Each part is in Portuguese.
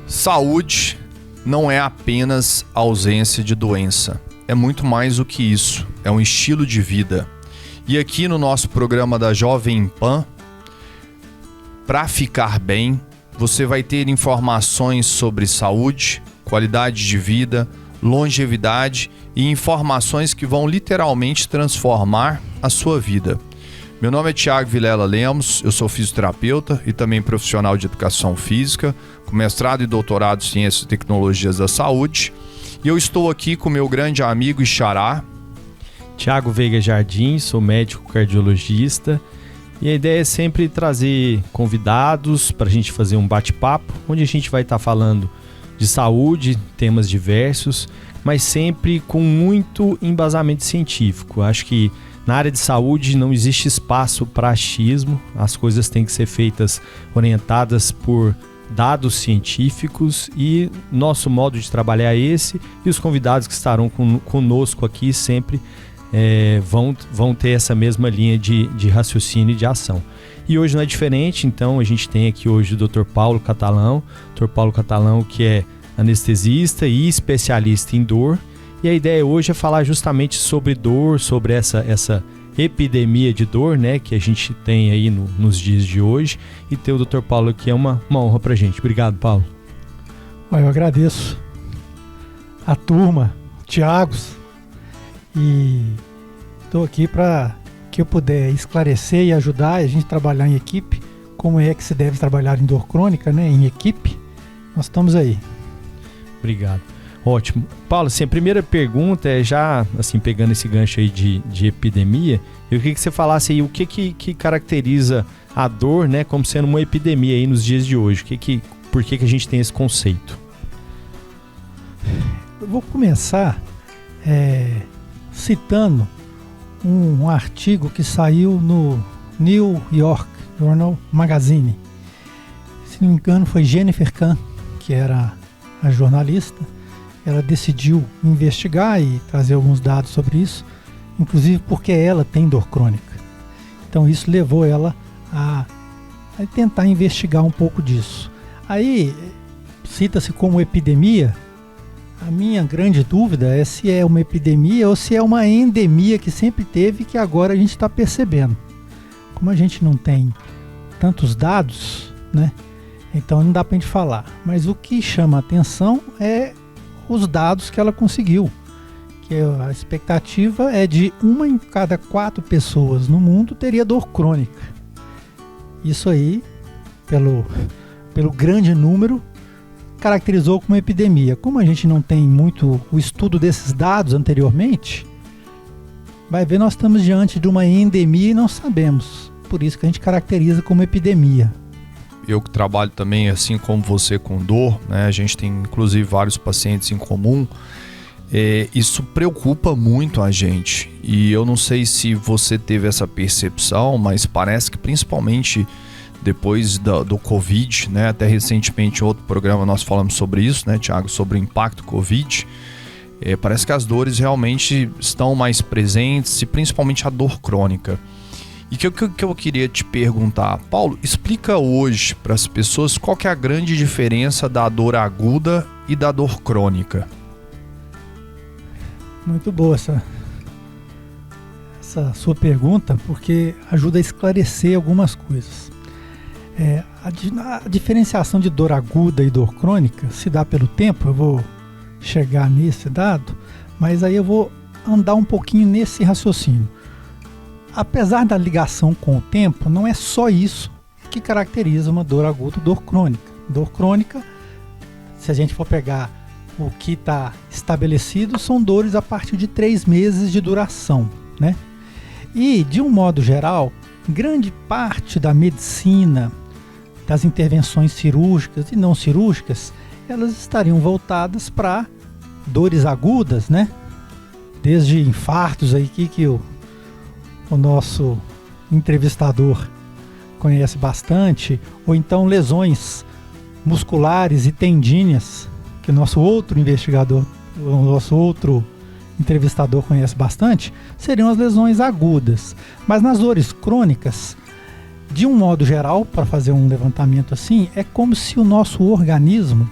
Saúde não é apenas ausência de doença. É muito mais do que isso. É um estilo de vida. E aqui no nosso programa da Jovem Pan, para ficar bem, você vai ter informações sobre saúde, qualidade de vida, longevidade e informações que vão literalmente transformar a sua vida. Meu nome é Thiago Vilela Lemos, eu sou fisioterapeuta e também profissional de educação física, com mestrado e doutorado em Ciências e Tecnologias da Saúde. E eu estou aqui com meu grande amigo e xará, Thiago Veiga Jardim, sou médico cardiologista. E a ideia é sempre trazer convidados para a gente fazer um bate-papo, onde a gente vai estar falando de saúde, temas diversos, mas sempre com muito embasamento científico. Acho que na área de saúde não existe espaço para achismo, as coisas têm que ser feitas orientadas por dados científicos e nosso modo de trabalhar é esse, e os convidados que estarão conosco aqui sempre vão ter essa mesma linha de raciocínio e de ação. E hoje não é diferente, então a gente tem aqui hoje o Dr. Paulo Catalão, que é anestesista e especialista em dor. E a ideia hoje é falar justamente sobre dor, sobre essa epidemia de dor, né, que a gente tem aí nos dias de hoje. E ter o Dr. Paulo aqui é uma honra pra gente. Obrigado, Paulo. Eu agradeço a turma, Thiago, e estou aqui para que eu puder esclarecer e ajudar a gente a trabalhar em equipe, como é que se deve trabalhar em dor crônica, né, em equipe. Nós estamos aí. Obrigado. Ótimo. Paulo, assim, a primeira pergunta é já, assim, pegando esse gancho aí de epidemia, eu queria que você falasse aí o que caracteriza a dor, né, como sendo uma epidemia aí nos dias de hoje. Por que a gente tem esse conceito? Eu vou começar citando um artigo que saiu no New York Journal Magazine. Se não me engano, foi Jennifer Kahn, que era a jornalista. Ela decidiu investigar e trazer alguns dados sobre isso, inclusive porque ela tem dor crônica. Então isso levou ela a tentar investigar um pouco disso. Aí cita-se como epidemia. A minha grande dúvida é se é uma epidemia ou se é uma endemia que sempre teve, que agora a gente está percebendo. Como a gente não tem tantos dados, né? Então não dá para a gente falar. Mas o que chama a atenção é os dados que ela conseguiu. Que a expectativa é de 1 em cada 4 pessoas no mundo teria dor crônica. Isso aí, pelo grande número, caracterizou como epidemia. Como a gente não tem muito o estudo desses dados anteriormente, vai ver, nós estamos diante de uma endemia e não sabemos. Por isso que a gente caracteriza como epidemia. Eu que trabalho também, assim como você, com dor, né? A gente tem inclusive vários pacientes em comum. Isso preocupa muito a gente. E eu não sei se você teve essa percepção, mas parece que principalmente depois do Covid, né? Até recentemente em outro programa nós falamos sobre isso, né, Thiago? Sobre o impacto Covid. Parece que as dores realmente estão mais presentes e principalmente a dor crônica. E que eu queria te perguntar, Paulo, explica hoje para as pessoas qual que é a grande diferença da dor aguda e da dor crônica. Muito boa essa sua pergunta, porque ajuda a esclarecer algumas coisas. A diferenciação de dor aguda e dor crônica se dá pelo tempo, eu vou chegar nesse dado, mas aí eu vou andar um pouquinho nesse raciocínio. Apesar da ligação com o tempo, não é só isso que caracteriza uma dor aguda ou dor crônica. Dor crônica, se a gente for pegar o que está estabelecido, são dores a partir de 3 meses de duração, né? E, de um modo geral, grande parte da medicina, das intervenções cirúrgicas e não cirúrgicas, elas estariam voltadas para dores agudas, né? Desde infartos aí que o nosso entrevistador conhece bastante, ou então lesões musculares e tendíneas, que o nosso outro entrevistador conhece bastante, seriam as lesões agudas. Mas nas dores crônicas, de um modo geral, para fazer um levantamento assim, é como se o nosso organismo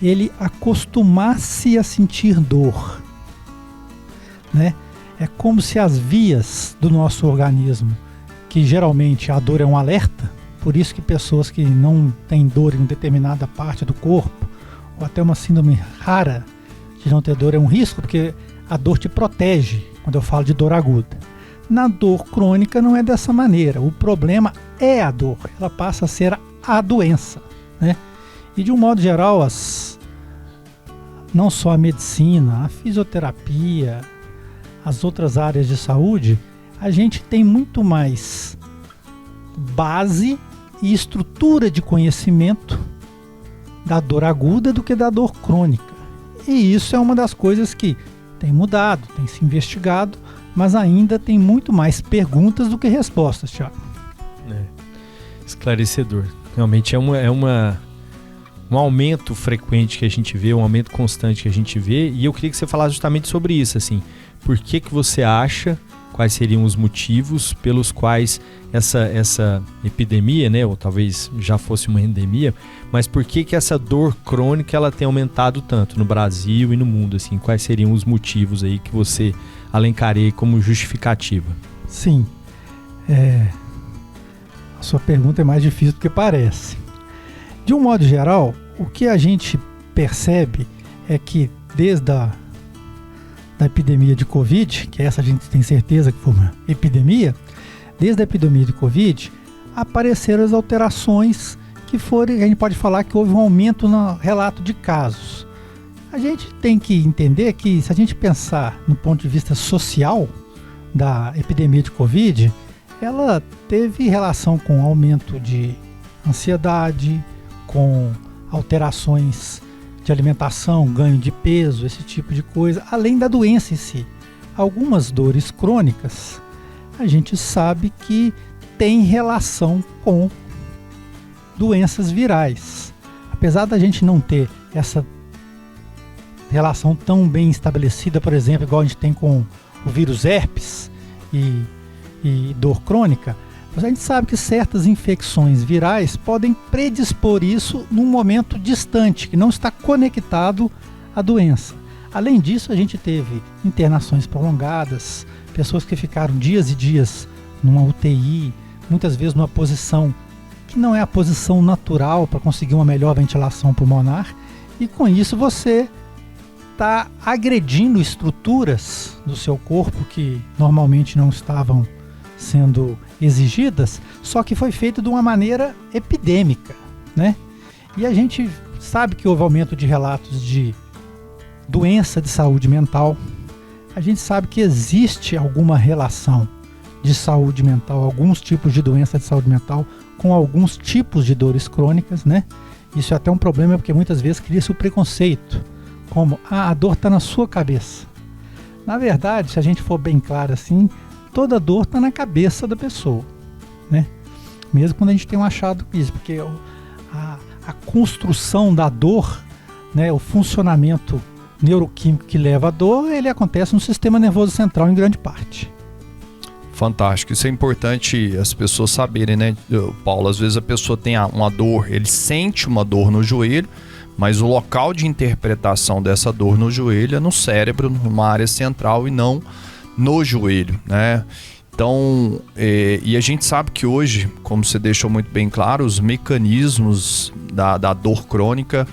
ele acostumar-se a sentir dor, né? É como se as vias do nosso organismo, que geralmente a dor é um alerta, por isso que pessoas que não têm dor em determinada parte do corpo, ou até uma síndrome rara de não ter dor, é um risco, porque a dor te protege quando eu falo de dor aguda. Na dor crônica não é dessa maneira, o problema é a dor, ela passa a ser a doença, né? E de um modo geral, não só a medicina, a fisioterapia, as outras áreas de saúde, a gente tem muito mais base e estrutura de conhecimento da dor aguda do que da dor crônica. E isso é uma das coisas que tem mudado, tem se investigado, mas ainda tem muito mais perguntas do que respostas, Thiago. Esclarecedor. Realmente é um aumento frequente que a gente vê, um aumento constante que a gente vê, e eu queria que você falasse justamente sobre isso, assim, por que você acha, quais seriam os motivos pelos quais essa epidemia, né, ou talvez já fosse uma endemia, mas por que essa dor crônica ela tem aumentado tanto no Brasil e no mundo, assim, quais seriam os motivos aí que você elencaria como justificativa? Sim, a sua pergunta é mais difícil do que parece. De um modo geral, o que a gente percebe é que desde a epidemia de Covid, que essa a gente tem certeza que foi uma epidemia, desde a epidemia de Covid, apareceram as alterações que foram, a gente pode falar que houve um aumento no relato de casos. A gente tem que entender que, se a gente pensar no ponto de vista social da epidemia de Covid, ela teve relação com aumento de ansiedade, com alterações de alimentação, ganho de peso, esse tipo de coisa, além da doença em si. Algumas dores crônicas, a gente sabe que tem relação com doenças virais. Apesar da gente não ter essa relação tão bem estabelecida, por exemplo, igual a gente tem com o vírus herpes e dor crônica, mas a gente sabe que certas infecções virais podem predispor isso num momento distante, que não está conectado à doença. Além disso, a gente teve internações prolongadas, pessoas que ficaram dias e dias numa UTI, muitas vezes numa posição que não é a posição natural para conseguir uma melhor ventilação pulmonar, e com isso você está agredindo estruturas do seu corpo que normalmente não estavam sendo exigidas, só que foi feito de uma maneira epidêmica, né? E a gente sabe que houve aumento de relatos de doença de saúde mental. A gente sabe que existe alguma relação de saúde mental, alguns tipos de doença de saúde mental com alguns tipos de dores crônicas, né? Isso é até um problema porque muitas vezes cria-se o preconceito, como, a dor está na sua cabeça. Na verdade, se a gente for bem claro assim, toda dor está na cabeça da pessoa, né? Mesmo quando a gente tem um achado isso, porque a construção da dor, né, o funcionamento neuroquímico que leva à dor, ele acontece no sistema nervoso central em grande parte. Fantástico, isso é importante as pessoas saberem, né, Paulo? Às vezes a pessoa tem uma dor, ele sente uma dor no joelho, mas o local de interpretação dessa dor no joelho é no cérebro, numa área central e não no joelho, né? Então, e a gente sabe que hoje, como você deixou muito bem claro, os mecanismos da dor crônica,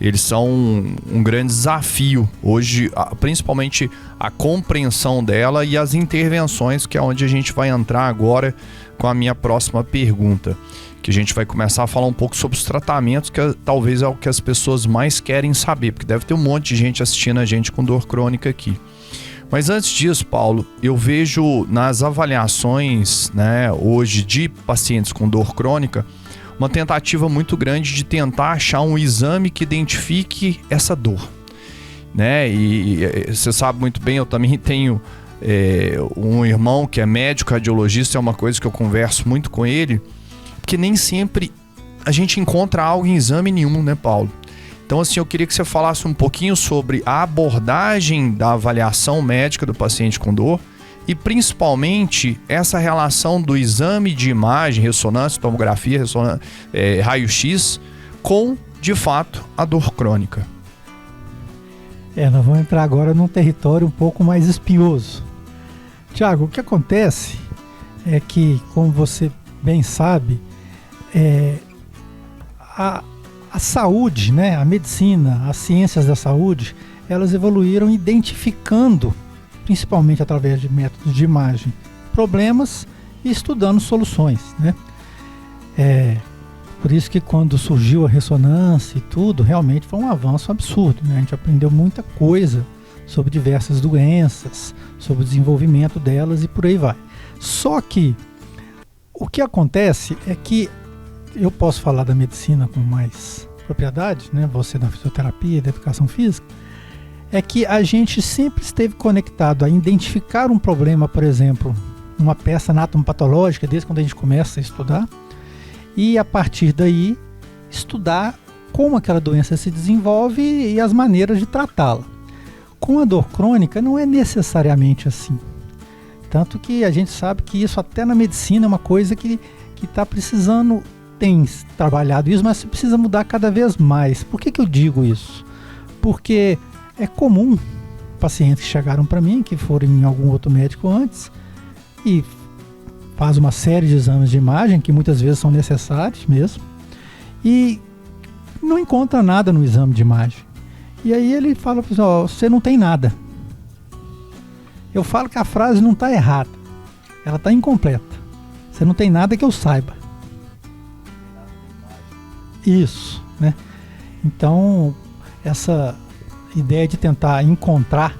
eles são um grande desafio hoje, principalmente a compreensão dela e as intervenções, que é onde a gente vai entrar agora com a minha próxima pergunta, que a gente vai começar a falar um pouco sobre os tratamentos, que talvez é o que as pessoas mais querem saber, porque deve ter um monte de gente assistindo a gente com dor crônica aqui. Mas antes disso, Paulo, eu vejo nas avaliações, né, hoje de pacientes com dor crônica, uma tentativa muito grande de tentar achar um exame que identifique essa dor, né? E você sabe muito bem, eu também tenho um irmão que é médico radiologista, é uma coisa que eu converso muito com ele, porque nem sempre a gente encontra algo em exame nenhum, né, Paulo? Então, assim, eu queria que você falasse um pouquinho sobre a abordagem da avaliação médica do paciente com dor e, principalmente, essa relação do exame de imagem, ressonância, tomografia, raio-x, com de fato, a dor crônica. Nós vamos entrar agora num território um pouco mais espinhoso. Tiago, o que acontece é que, como você bem sabe, a saúde, né, a medicina, as ciências da saúde, elas evoluíram identificando, principalmente através de métodos de imagem, problemas e estudando soluções, né? Por isso que quando surgiu a ressonância e tudo, realmente foi um avanço absurdo, né? A gente aprendeu muita coisa sobre diversas doenças, sobre o desenvolvimento delas e por aí vai. Só que o que acontece é que eu posso falar da medicina com mais propriedade, né? Você da fisioterapia, da educação física, é que a gente sempre esteve conectado a identificar um problema, por exemplo, uma peça anatomopatológica, desde quando a gente começa a estudar, e a partir daí estudar como aquela doença se desenvolve e as maneiras de tratá-la. Com a dor crônica não é necessariamente assim. Tanto que a gente sabe que isso até na medicina é uma coisa que está precisando, tem trabalhado isso, mas se precisa mudar cada vez mais. Por que eu digo isso? Porque é comum pacientes que chegaram para mim, que foram em algum outro médico antes, e faz uma série de exames de imagem, que muitas vezes são necessários mesmo, e não encontra nada no exame de imagem. E aí ele fala para o você não tem nada. Eu falo que a frase não está errada, ela está incompleta. Você não tem nada que eu saiba. Isso, né? Então, essa ideia de tentar encontrar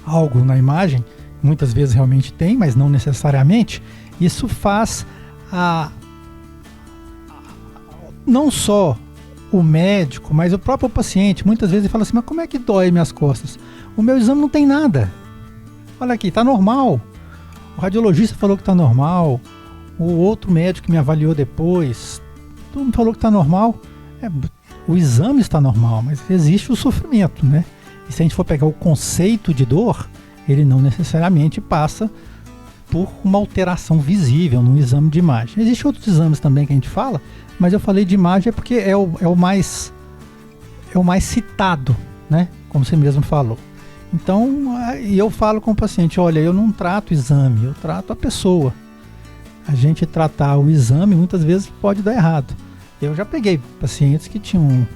algo na imagem, muitas vezes realmente tem, mas não necessariamente. Isso faz não só o médico, mas o próprio paciente. Muitas vezes ele fala assim, mas como é que dói minhas costas? O meu exame não tem nada. Olha aqui, está normal. O radiologista falou que está normal. O outro médico que me avaliou depois, todo mundo falou que está normal. O exame está normal, mas existe o sofrimento, né? E se a gente for pegar o conceito de dor, ele não necessariamente passa por uma alteração visível no exame de imagem. Existem outros exames também que a gente fala, mas eu falei de imagem porque é o mais citado, né? Como você mesmo falou. Então, eu falo com o paciente, olha, eu não trato o exame, eu trato a pessoa. A gente tratar o exame muitas vezes pode dar errado. Eu já peguei pacientes que tinham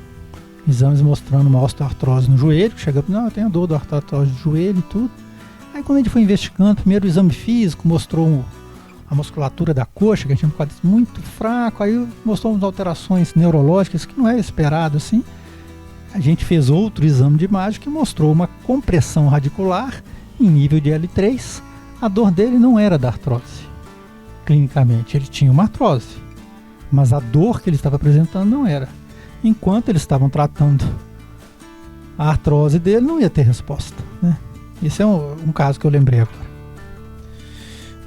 exames mostrando uma osteoartrose no joelho, chegando, não, eu tenho dor da osteoartrose do joelho e tudo. Aí quando a gente foi investigando, primeiro o exame físico mostrou a musculatura da coxa, que a gente tinha um quadríceps muito fraco, aí mostrou umas alterações neurológicas que não é esperado assim. A gente fez outro exame de imagem que mostrou uma compressão radicular em nível de L3. A dor dele não era da artrose. Clinicamente, ele tinha uma artrose, mas a dor que ele estava apresentando não era. Enquanto eles estavam tratando a artrose dele, não ia ter resposta, né? Esse é um caso que eu lembrei agora.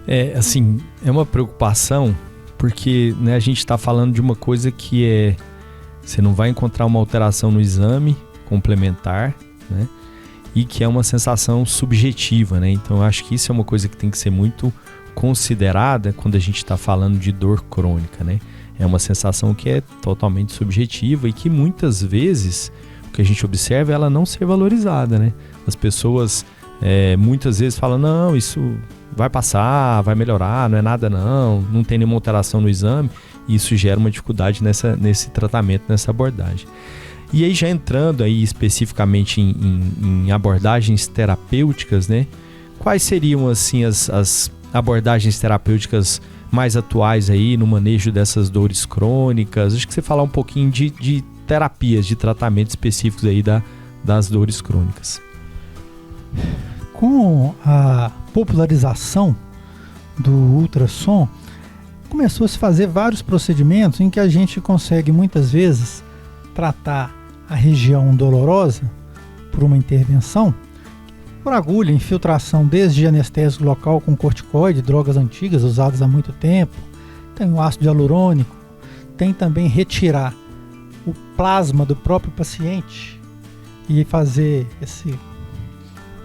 É uma preocupação, porque, né, a gente está falando de uma coisa que você não vai encontrar uma alteração no exame complementar, né? E que é uma sensação subjetiva, né? Então eu acho que isso é uma coisa que tem que ser muito considerada quando a gente está falando de dor crônica, né? É uma sensação que é totalmente subjetiva e que muitas vezes o que a gente observa é ela não ser valorizada, né? As pessoas muitas vezes falam, não, isso vai passar, vai melhorar, não é nada não tem nenhuma alteração no exame, e isso gera uma dificuldade nesse tratamento, nessa abordagem. E aí já entrando aí especificamente em abordagens terapêuticas, né? Quais seriam assim as abordagens terapêuticas mais atuais aí no manejo dessas dores crônicas? Acho que você falar um pouquinho de terapias, de tratamentos específicos aí das dores crônicas. Com a popularização do ultrassom, começou a se fazer vários procedimentos em que a gente consegue muitas vezes tratar a região dolorosa por uma intervenção, por agulha, infiltração desde anestésico local com corticoide, drogas antigas usadas há muito tempo, tem o ácido hialurônico, tem também retirar o plasma do próprio paciente e fazer esse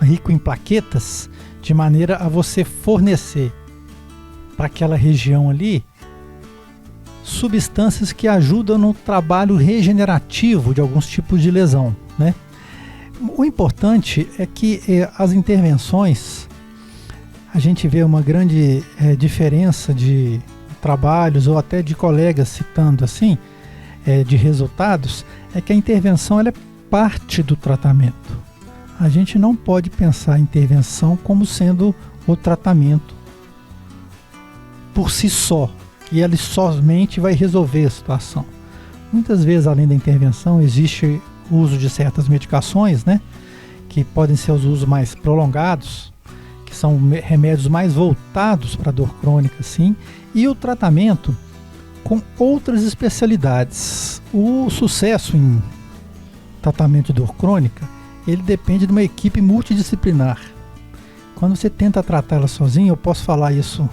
rico em plaquetas, de maneira a você fornecer para aquela região ali substâncias que ajudam no trabalho regenerativo de alguns tipos de lesão, né? O importante é que as intervenções, a gente vê uma grande diferença de trabalhos ou até de colegas citando assim, de resultados, é que a intervenção ela é parte do tratamento. A gente não pode pensar a intervenção como sendo o tratamento por si só, e ele somente vai resolver a situação. Muitas vezes, além da intervenção, existe o uso de certas medicações, né, que podem ser os usos mais prolongados, que são remédios mais voltados para a dor crônica, sim, e o tratamento com outras especialidades. O sucesso em tratamento de dor crônica, ele depende de uma equipe multidisciplinar. Quando você tenta tratar ela sozinho, eu posso falar isso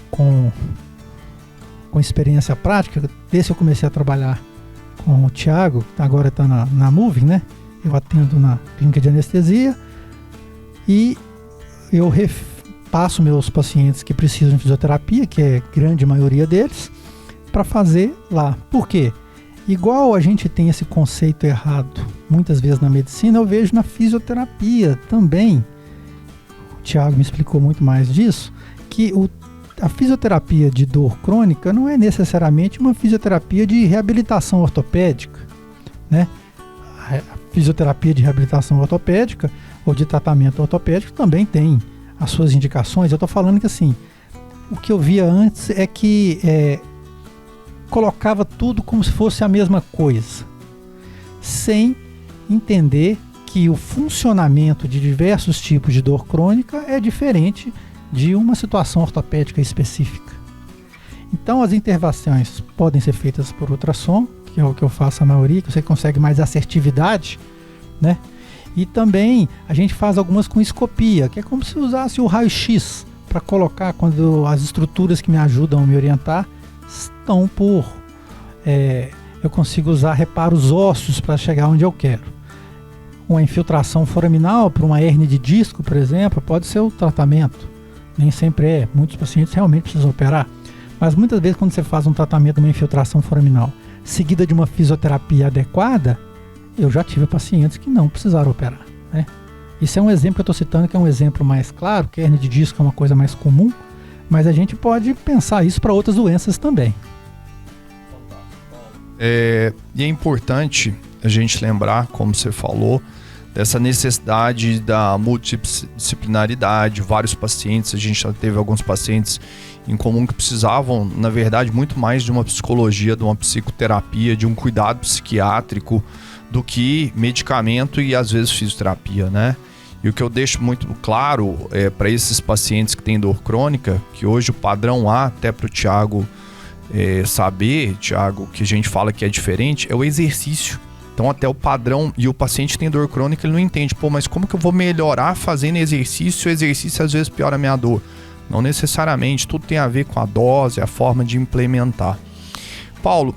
com experiência prática, desde que eu comecei a trabalhar com o Thiago, que agora está na Moving, né? Eu atendo na clínica de anestesia e eu passo meus pacientes que precisam de fisioterapia, que é a grande maioria deles, para fazer lá. Por quê? Igual a gente tem esse conceito errado muitas vezes na medicina, eu vejo na fisioterapia também. O Thiago me explicou muito mais disso, que a fisioterapia de dor crônica não é necessariamente uma fisioterapia de reabilitação ortopédica, né? A fisioterapia de reabilitação ortopédica ou de tratamento ortopédico também tem as suas indicações. Eu estou falando que assim, o que eu via antes é que colocava tudo como se fosse a mesma coisa, sem entender que o funcionamento de diversos tipos de dor crônica é diferente de uma situação ortopédica específica. Então as intervenções podem ser feitas por ultrassom, que é o que eu faço a maioria, que você consegue mais assertividade, né? E também a gente faz algumas com escopia, que é como se usasse o raio-x para colocar quando as estruturas que me ajudam a me orientar estão por... eu consigo usar reparos ósseos para chegar onde eu quero. Uma infiltração foraminal para uma hérnia de disco, por exemplo, pode ser o tratamento. Nem sempre é. Muitos pacientes realmente precisam operar. Mas muitas vezes quando você faz um tratamento de uma infiltração foraminal seguida de uma fisioterapia adequada, eu já tive pacientes que não precisaram operar, né? Isso é um exemplo que eu estou citando, que é um exemplo mais claro, que a hérnia de disco é uma coisa mais comum, mas a gente pode pensar isso para outras doenças também. E é importante a gente lembrar, como você falou, dessa necessidade da multidisciplinaridade, vários pacientes, a gente já teve alguns pacientes em comum que precisavam, na verdade, muito mais de uma psicologia, de uma psicoterapia, de um cuidado psiquiátrico, do que medicamento e às vezes fisioterapia, né? E o que eu deixo muito claro para esses pacientes que têm dor crônica, que hoje o padrão A, até para o Thiago saber, Thiago, que a gente fala que é diferente, é o exercício. Então até o padrão, e o paciente tem dor crônica, ele não entende, mas como que eu vou melhorar fazendo exercício? O exercício às vezes piora a minha dor. Não necessariamente, tudo tem a ver com a dose, a forma de implementar. Paulo,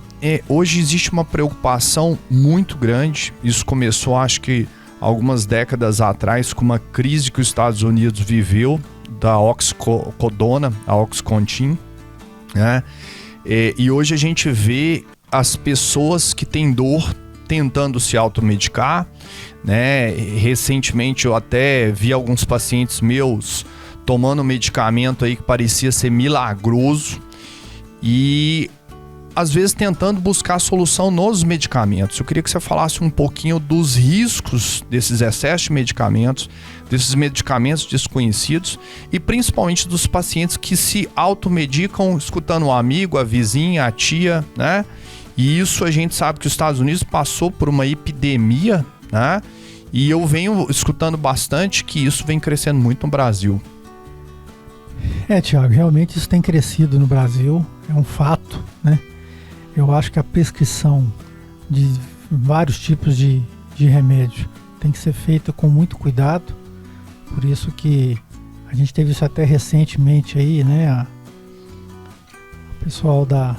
hoje existe uma preocupação muito grande, isso começou acho que algumas décadas atrás com uma crise que os Estados Unidos viveu da oxicodona, a Oxycontin, né? E hoje a gente vê as pessoas que têm dor tentando se automedicar, né? Recentemente eu até vi alguns pacientes meus tomando um medicamento aí que parecia ser milagroso e às vezes tentando buscar solução nos medicamentos. Eu queria que você falasse um pouquinho dos riscos desses excessos de medicamentos, desses medicamentos desconhecidos e principalmente dos pacientes que se automedicam escutando o amigo, a vizinha, a tia, né? E isso a gente sabe que os Estados Unidos passou por uma epidemia, né? E eu venho escutando bastante que isso vem crescendo muito no Brasil. Thiago, realmente isso tem crescido no Brasil, é um fato, né? Eu acho que a prescrição de vários tipos de remédio tem que ser feita com muito cuidado, por isso que a gente teve isso até recentemente aí, né? O pessoal da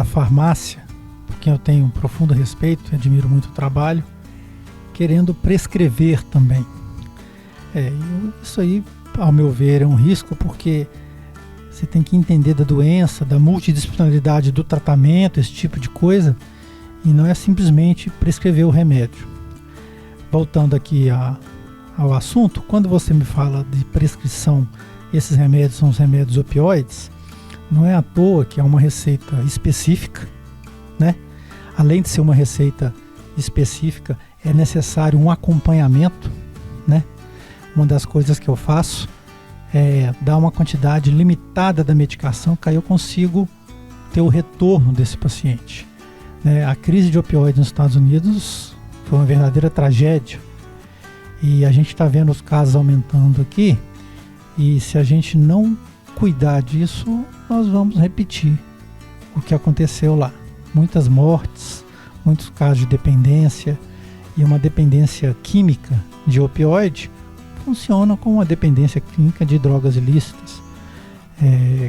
farmácia, por quem eu tenho um profundo respeito e admiro muito o trabalho, querendo prescrever também. Isso aí, ao meu ver, é um risco, porque você tem que entender da doença, da multidisciplinaridade do tratamento, esse tipo de coisa, e não é simplesmente prescrever o remédio. Voltando aqui ao assunto, quando você me fala de prescrição, esses remédios são os remédios opioides, não é à toa que é uma receita específica, né? Além de ser uma receita específica, é necessário um acompanhamento, né? Uma das coisas que eu faço é dar uma quantidade limitada da medicação, que aí eu consigo ter o retorno desse paciente. A crise de opioides nos Estados Unidos foi uma verdadeira tragédia, e a gente está vendo os casos aumentando aqui, e se a gente não cuidar disso, nós vamos repetir o que aconteceu lá. Muitas mortes, muitos casos de dependência, e uma dependência química de opioide funciona como uma dependência química de drogas ilícitas,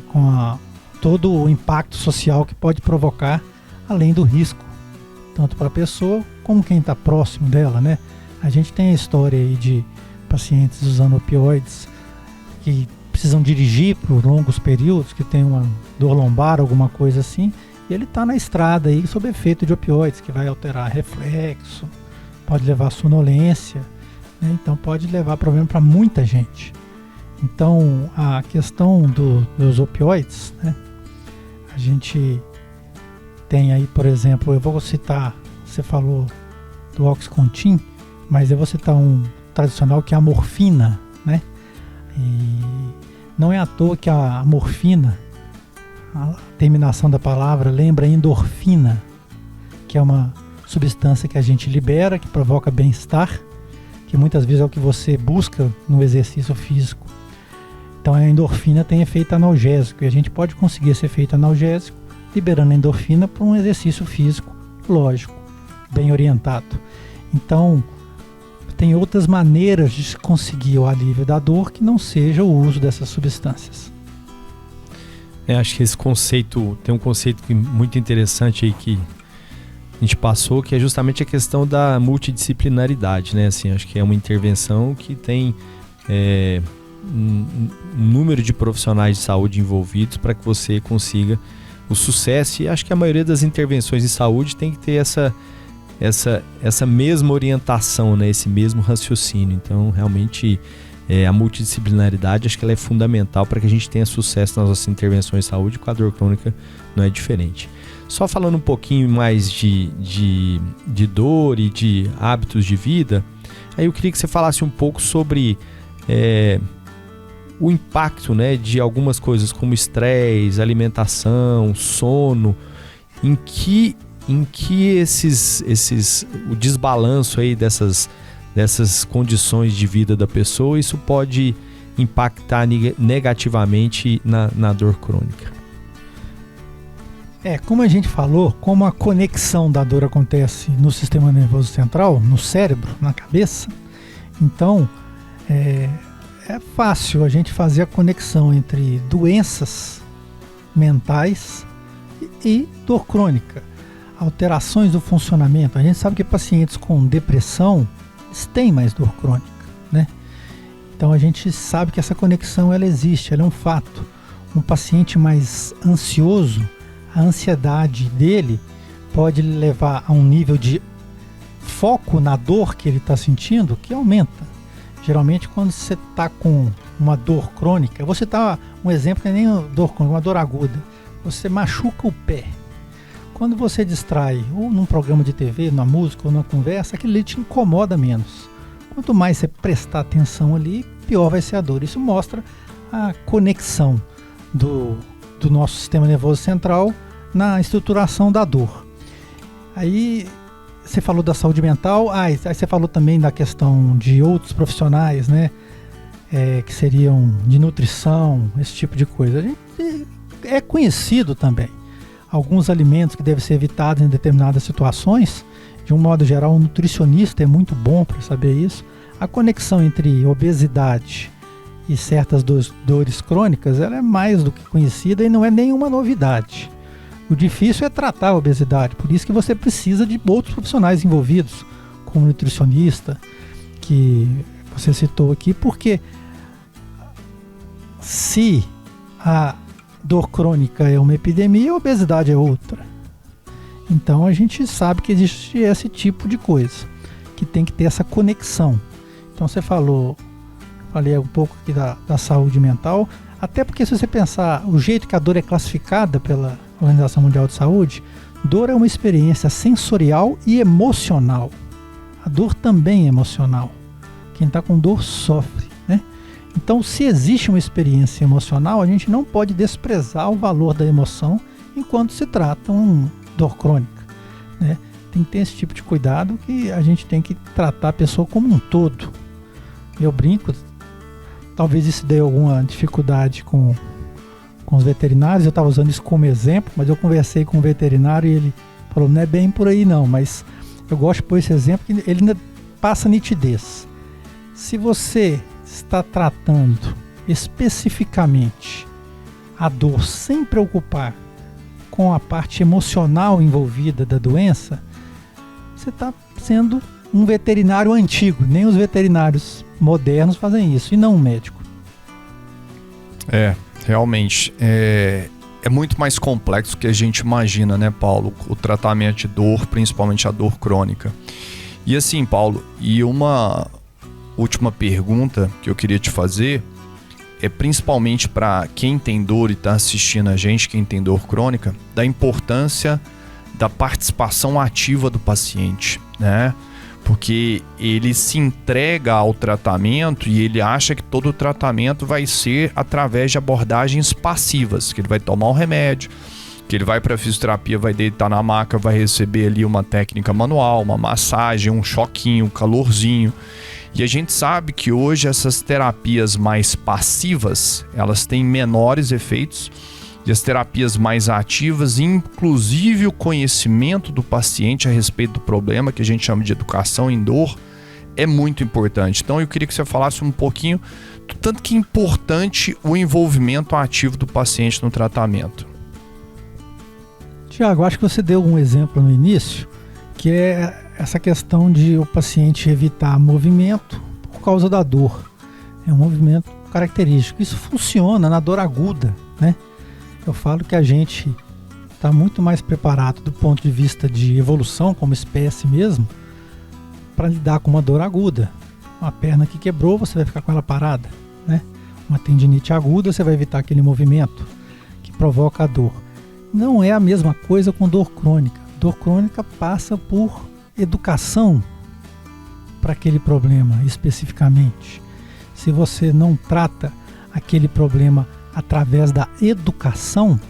com todo o impacto social que pode provocar, além do risco, tanto para a pessoa como quem está próximo dela, né? A gente tem a história aí de pacientes usando opioides que precisam dirigir por longos períodos, que tem uma dor lombar, alguma coisa assim, e ele está na estrada aí sob efeito de opioides, que vai alterar reflexo, pode levar a sonolência, né? Então pode levar problema para muita gente. Então a questão dos opioides, né? A gente tem aí, por exemplo, eu vou citar, você falou do Oxycontin, mas eu vou citar um tradicional que é a morfina, né? E não é à toa que a morfina, a terminação da palavra, lembra endorfina, que é uma substância que a gente libera, que provoca bem-estar, que muitas vezes é o que você busca no exercício físico. Então a endorfina tem efeito analgésico, e a gente pode conseguir esse efeito analgésico liberando a endorfina para um exercício físico, lógico, bem orientado. Então tem outras maneiras de conseguir o alívio da dor que não seja o uso dessas substâncias. Acho que esse conceito, tem um conceito muito interessante aí que a gente passou, que é justamente a questão da multidisciplinaridade, né? Assim, acho que é uma intervenção que tem um número de profissionais de saúde envolvidos para que você consiga o sucesso, e acho que a maioria das intervenções em saúde tem que ter essa mesma orientação, né? Esse mesmo raciocínio. Então, realmente, a multidisciplinaridade, acho que ela é fundamental para que a gente tenha sucesso nas nossas intervenções em saúde, com a dor crônica não é diferente. Só falando um pouquinho mais de dor e de hábitos de vida, aí eu queria que você falasse um pouco sobre o impacto, né, de algumas coisas como estresse, alimentação, sono, em que o desbalanço aí dessas condições de vida da pessoa, isso pode impactar negativamente na dor crônica. Como a gente falou, como a conexão da dor acontece no sistema nervoso central, no cérebro, na cabeça, então é fácil a gente fazer a conexão entre doenças mentais e dor crônica, alterações do funcionamento. A gente sabe que pacientes com depressão, eles têm mais dor crônica, né? Então a gente sabe que essa conexão ela existe, ela é um fato. Um paciente mais ansioso, a ansiedade dele pode levar a um nível de foco na dor que ele está sentindo que aumenta. Geralmente quando você está com uma dor crônica, eu vou citar um exemplo que é nem dor crônica, uma dor aguda. Você machuca o pé. Quando você distrai, ou num programa de TV, na música ou na conversa, aquilo ali te incomoda menos. Quanto mais você prestar atenção ali, pior vai ser a dor. Isso mostra a conexão do nosso sistema nervoso central na estruturação da dor. Aí você falou da saúde mental, aí você falou também da questão de outros profissionais, né? Que seriam de nutrição, esse tipo de coisa. A gente é conhecido também alguns alimentos que devem ser evitados em determinadas situações. De um modo geral, um nutricionista é muito bom para saber isso. A conexão entre obesidade e certas dores crônicas, ela é mais do que conhecida e não é nenhuma novidade. O difícil é tratar a obesidade, por isso que você precisa de outros profissionais envolvidos, como nutricionista, que você citou aqui, porque se a dor crônica é uma epidemia, a obesidade é outra. Então a gente sabe que existe esse tipo de coisa, que tem que ter essa conexão. Então você falei um pouco aqui da saúde mental, até porque se você pensar o jeito que a dor é classificada pela Organização Mundial de Saúde, dor é uma experiência sensorial e emocional. A dor também é emocional. Quem está com dor sofre, né? Então, se existe uma experiência emocional, a gente não pode desprezar o valor da emoção enquanto se trata uma dor crônica, né? Tem que ter esse tipo de cuidado, que a gente tem que tratar a pessoa como um todo. Eu brinco, talvez isso dê alguma dificuldade com os veterinários, eu estava usando isso como exemplo, mas eu conversei com um veterinário e ele falou, não é bem por aí não, mas eu gosto de pôr esse exemplo, que ele ainda passa nitidez. Se você está tratando especificamente a dor sem preocupar com a parte emocional envolvida da doença, você está sendo um veterinário antigo. Nem os veterinários modernos fazem isso, e não um médico. Realmente, é muito mais complexo do que a gente imagina, né, Paulo? O tratamento de dor, principalmente a dor crônica. E assim, Paulo, e uma última pergunta que eu queria te fazer é principalmente para quem tem dor e está assistindo a gente, quem tem dor crônica, da importância da participação ativa do paciente, né? Porque ele se entrega ao tratamento e ele acha que todo o tratamento vai ser através de abordagens passivas, que ele vai tomar um remédio, que ele vai para a fisioterapia, vai deitar na maca, vai receber ali uma técnica manual, uma massagem, um choquinho, um calorzinho. E a gente sabe que hoje essas terapias mais passivas, elas têm menores efeitos, e as terapias mais ativas, inclusive o conhecimento do paciente a respeito do problema, que a gente chama de educação em dor, é muito importante. Então eu queria que você falasse um pouquinho do tanto que é importante o envolvimento ativo do paciente no tratamento. Tiago, acho que você deu um exemplo no início, que é essa questão de o paciente evitar movimento por causa da dor. É um movimento característico. Isso funciona na dor aguda, né? Eu falo que a gente está muito mais preparado do ponto de vista de evolução como espécie mesmo para lidar com uma dor aguda. Uma perna que quebrou, você vai ficar com ela parada, né? Uma tendinite aguda, você vai evitar aquele movimento que provoca a dor. Não é a mesma coisa com dor crônica. Dor crônica passa por educação para aquele problema especificamente. Se você não trata aquele problema através da educação,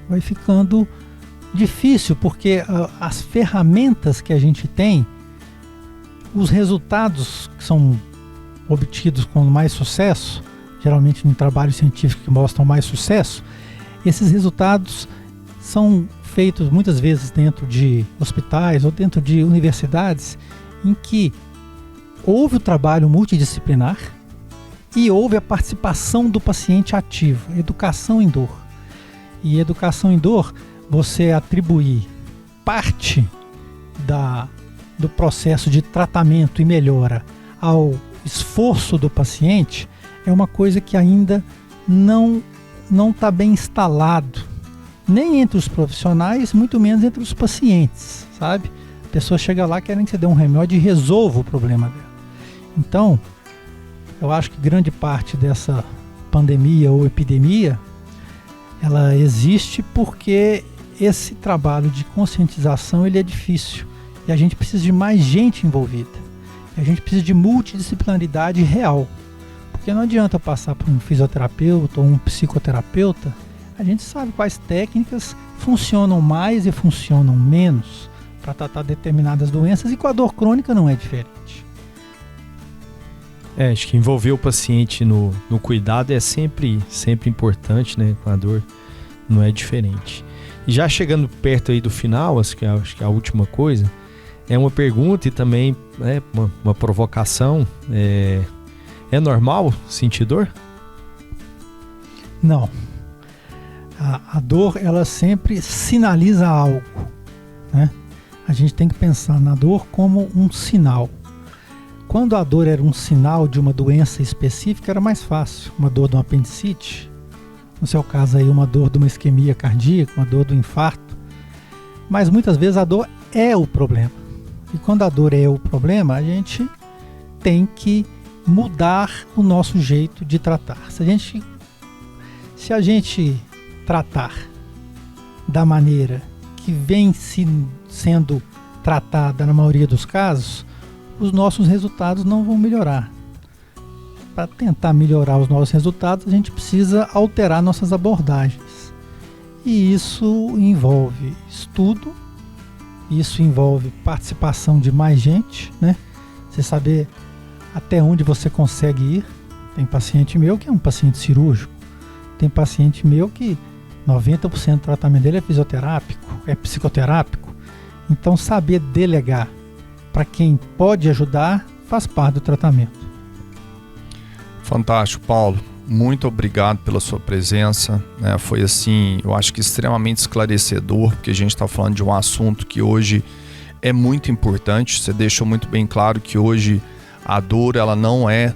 vai ficando difícil, porque as ferramentas que a gente tem, os resultados que são obtidos com mais sucesso, geralmente em trabalhos científicos que mostram mais sucesso, esses resultados são feitos muitas vezes dentro de hospitais ou dentro de universidades em que houve o trabalho multidisciplinar e houve a participação do paciente ativo, educação em dor. E educação em dor, você atribuir parte do processo de tratamento e melhora ao esforço do paciente, é uma coisa que ainda não está bem instalado, nem entre os profissionais, muito menos entre os pacientes, sabe? A pessoa chega lá querendo que você dê um remédio e resolva o problema dela. Então, eu acho que grande parte dessa pandemia ou epidemia, ela existe porque esse trabalho de conscientização ele é difícil e a gente precisa de mais gente envolvida. A gente precisa de multidisciplinaridade real, porque não adianta passar por um fisioterapeuta ou um psicoterapeuta. A gente sabe quais técnicas funcionam mais e funcionam menos para tratar determinadas doenças, e com a dor crônica não é diferente. Acho que envolver o paciente no cuidado é sempre importante, né? Com a dor não é diferente. E já chegando perto aí do final, acho que é a última coisa, é uma pergunta e também uma provocação. É normal sentir dor? Não. A dor, ela sempre sinaliza algo, né? A gente tem que pensar na dor como um sinal. Quando a dor era um sinal de uma doença específica, era mais fácil. Uma dor de uma apendicite, no seu caso aí uma dor de uma isquemia cardíaca, uma dor do infarto, mas muitas vezes a dor é o problema. E quando a dor é o problema, a gente tem que mudar o nosso jeito de tratar. Se a gente tratar da maneira que vem sendo tratada na maioria dos casos, os nossos resultados não vão melhorar. Para tentar melhorar os nossos resultados, a gente precisa alterar nossas abordagens. E isso envolve estudo, isso envolve participação de mais gente, né? Você saber até onde você consegue ir. Tem paciente meu que é um paciente cirúrgico, tem paciente meu que 90% do tratamento dele é fisioterápico, é psicoterápico. Então saber delegar para quem pode ajudar faz parte do tratamento. Fantástico, Paulo. Muito obrigado pela sua presença, né? Foi assim, eu acho que extremamente esclarecedor, porque a gente está falando de um assunto que hoje é muito importante. Você deixou muito bem claro que hoje a dor ela não é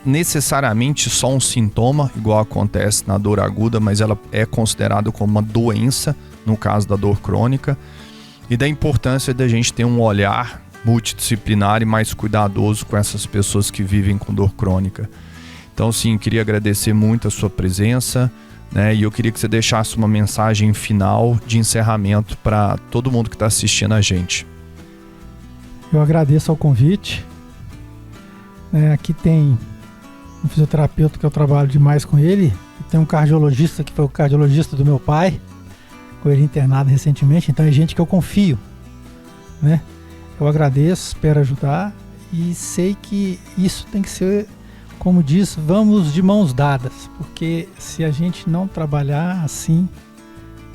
necessariamente só um sintoma, igual acontece na dor aguda, mas ela é considerada como uma doença, no caso da dor crônica, e da importância da gente ter um olhar multidisciplinar e mais cuidadoso com essas pessoas que vivem com dor crônica. Então, sim, queria agradecer muito a sua presença, né? E eu queria que você deixasse uma mensagem final de encerramento para todo mundo que está assistindo a gente. Eu agradeço ao convite. Aqui tem um fisioterapeuta que eu trabalho demais com ele, e tem um cardiologista que foi o cardiologista do meu pai, com ele internado recentemente, então é gente que eu confio, né? Eu agradeço, espero ajudar e sei que isso tem que ser, como diz, vamos de mãos dadas, porque se a gente não trabalhar assim,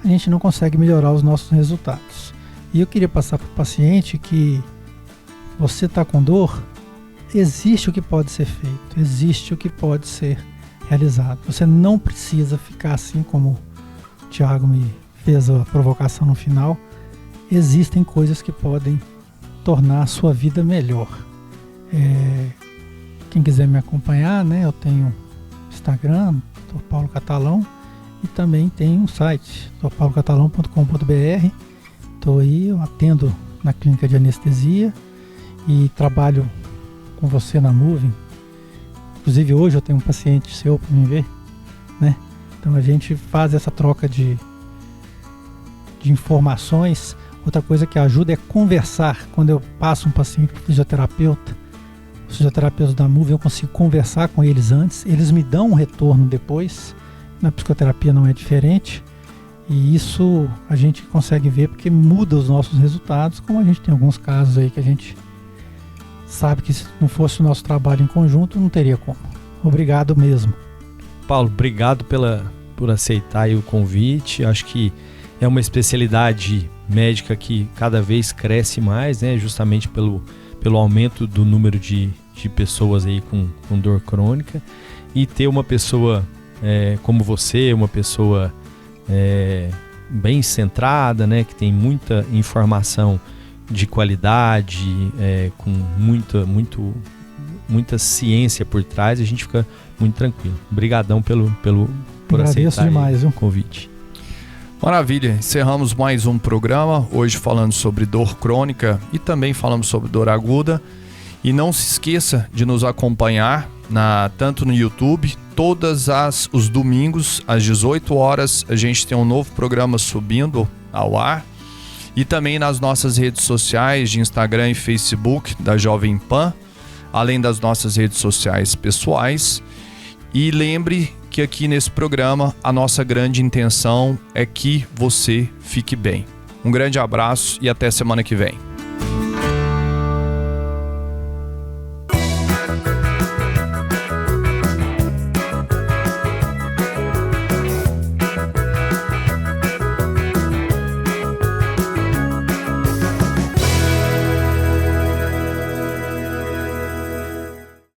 a gente não consegue melhorar os nossos resultados. E eu queria passar para o paciente que você está com dor, existe o que pode ser feito, existe o que pode ser realizado. Você não precisa ficar assim como o Thiago me fez a provocação no final. Existem coisas que podem tornar a sua vida melhor. Quem quiser me acompanhar, né, eu tenho Instagram, Dr. Paulo Catalão, e também tenho um site, drpaulocatalão.com.br. Estou aí, eu atendo na clínica de anestesia e trabalho com você na Moving. Inclusive hoje eu tenho um paciente seu para me ver, né? Então a gente faz essa troca de informações. Outra coisa que ajuda é conversar. Quando eu passo um paciente para o fisioterapeuta, os fisioterapeutas da Moving, eu consigo conversar com eles antes, eles me dão um retorno depois. Na psicoterapia não é diferente, e isso a gente consegue ver porque muda os nossos resultados, como a gente tem alguns casos aí que a gente sabe que se não fosse o nosso trabalho em conjunto, não teria como. Obrigado mesmo. Paulo, obrigado por aceitar aí o convite. Acho que é uma especialidade médica que cada vez cresce mais, né? Justamente pelo aumento do número de pessoas aí com dor crônica. E ter uma pessoa como você, uma pessoa bem centrada, né? Que tem muita informação de qualidade, com muita ciência por trás, a gente fica muito tranquilo. Obrigadão por aceitar demais, o convite. Maravilha, encerramos mais um programa, hoje falando sobre dor crônica e também falamos sobre dor aguda. E não se esqueça de nos acompanhar tanto no YouTube, todos os domingos às 18 horas a gente tem um novo programa subindo ao ar. E também nas nossas redes sociais de Instagram e Facebook da Jovem Pan, além das nossas redes sociais pessoais. E lembre que aqui nesse programa a nossa grande intenção é que você fique bem. Um grande abraço e até semana que vem.